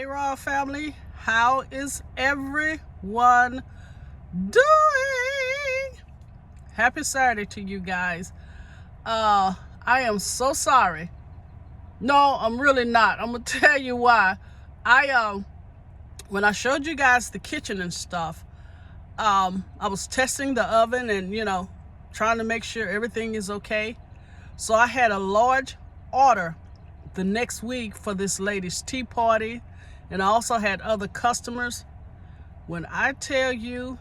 Raw family, how is everyone doing? Happy Saturday to you guys. I am so sorry. No, I'm really not. I'm gonna tell you why. When I showed you guys the kitchen and stuff, I was testing the oven and trying to make sure everything is okay. So I had a large order the next week for this lady's tea party, and I also had other customers. When I tell you,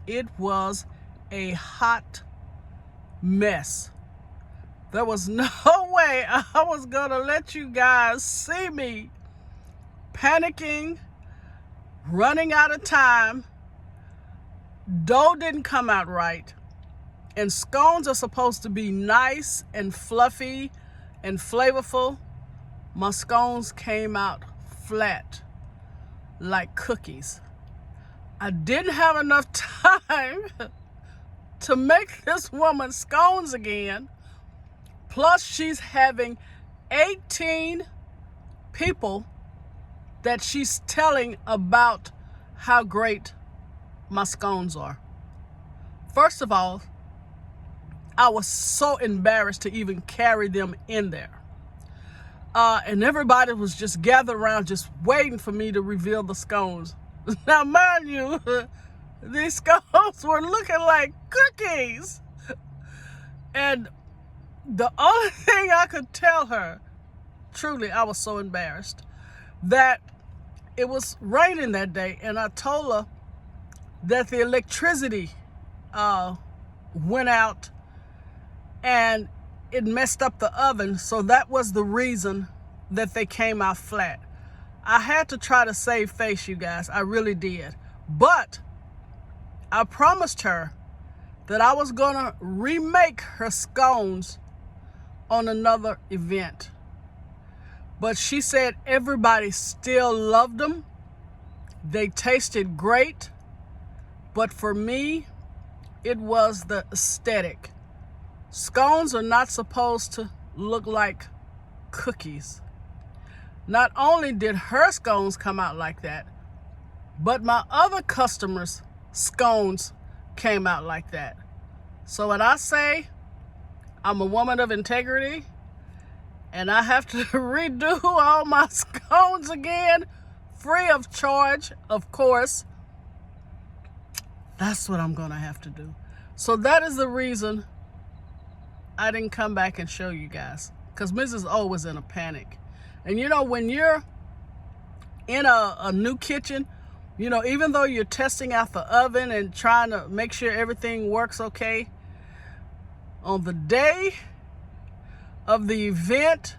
it was a hot mess. There was no way I was gonna let you guys see me panicking, running out of time. Dough didn't come out right, and scones are supposed to be nice and fluffy and flavorful. My scones came out flat like cookies. I didn't have enough time to make this woman scones again. Plus, she's having 18 people that she's telling about how great my scones are. First of all, I was so embarrassed to even carry them in there. And everybody was just gathered around just waiting for me to reveal the scones. Now, mind you, these scones were looking like cookies. And the only thing I could tell her, truly, I was so embarrassed, that it was raining that day, and I told her that the electricity went out and it messed up the oven, so that was the reason that they came out flat. I had to try to save face, you guys. I really did. But I promised her that I was gonna remake her scones on another event. But she said everybody still loved them. They tasted great. But for me, it was the aesthetic. Scones are not supposed to look like cookies. Not only did her scones come out like that, but my other customers' scones came out like that. So when I say I'm a woman of integrity and I have to redo all my scones again, free of charge, of course, that's what I'm gonna have to do. So that is the reason I didn't come back and show you guys, because Mrs. O was in a panic. And when you're in a new kitchen, even though you're testing out the oven and trying to make sure everything works okay, on the day of the event,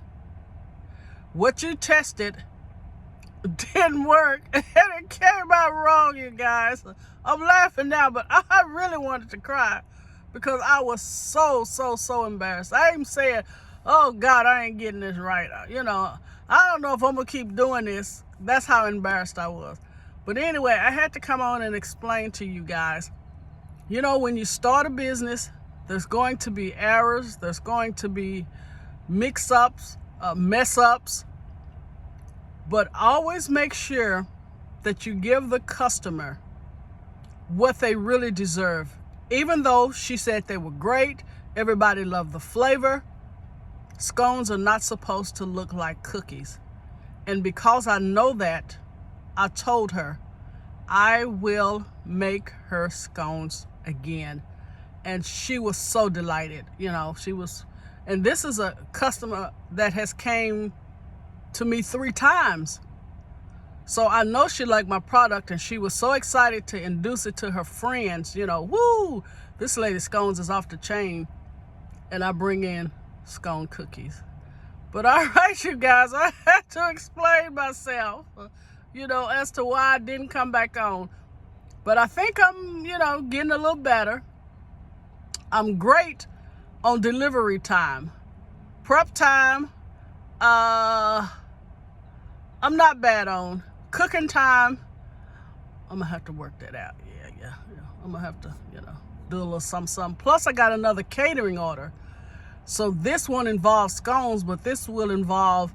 what you tested didn't work, and it came out wrong, you guys. I'm laughing now, but I really wanted to cry because I was so embarrassed. I even said, oh God, I ain't getting this right. I don't know if I'm gonna keep doing this. That's how embarrassed I was. But anyway, I had to come on and explain to you guys, when you start a business, there's going to be errors, there's going to be mix-ups, mess-ups, but always make sure that you give the customer what they really deserve. Even though she said they were great, everybody loved the flavor, scones are not supposed to look like cookies. And because I know that, I told her I will make her scones again. And she was so delighted. And this is a customer that has came to me 3 times. So I know she liked my product, and she was so excited to introduce it to her friends. Woo, this lady's scones is off the chain. And I bring in scone cookies. But all right, you guys, I had to explain myself, as to why I didn't come back on. But I think I'm, getting a little better. I'm great on delivery time. Prep time, I'm not bad on. Cooking time, I'm gonna have to work that out. Yeah. I'm gonna have to, do a little something. Plus, I got another catering order. So this one involves scones, but this will involve,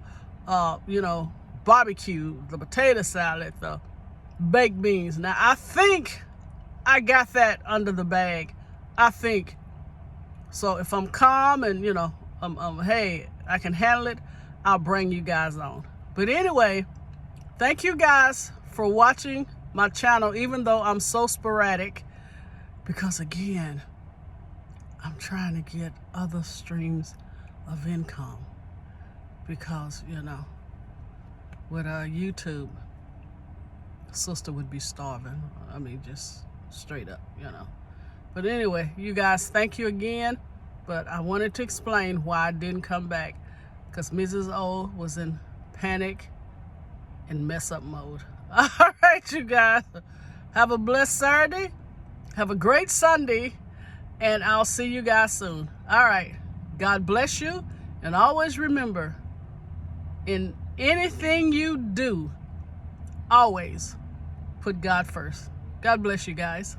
barbecue, the potato salad, the baked beans. Now, I think I got that under the bag. I think. So if I'm calm and, you know, hey, I can handle it, I'll bring you guys on. But anyway, thank you guys for watching my channel, even though I'm so sporadic, because again, I'm trying to get other streams of income, because, you know, with YouTube, sister would be starving. I mean, just straight up, you know. But anyway, you guys, thank you again. But I wanted to explain why I didn't come back, because Mrs. O was in panic and mess up mode. All right, you guys, have a blessed Saturday. Have a great Sunday, and I'll see you guys soon. All right, God bless you, and always remember, in anything you do, always put God first. God bless you guys.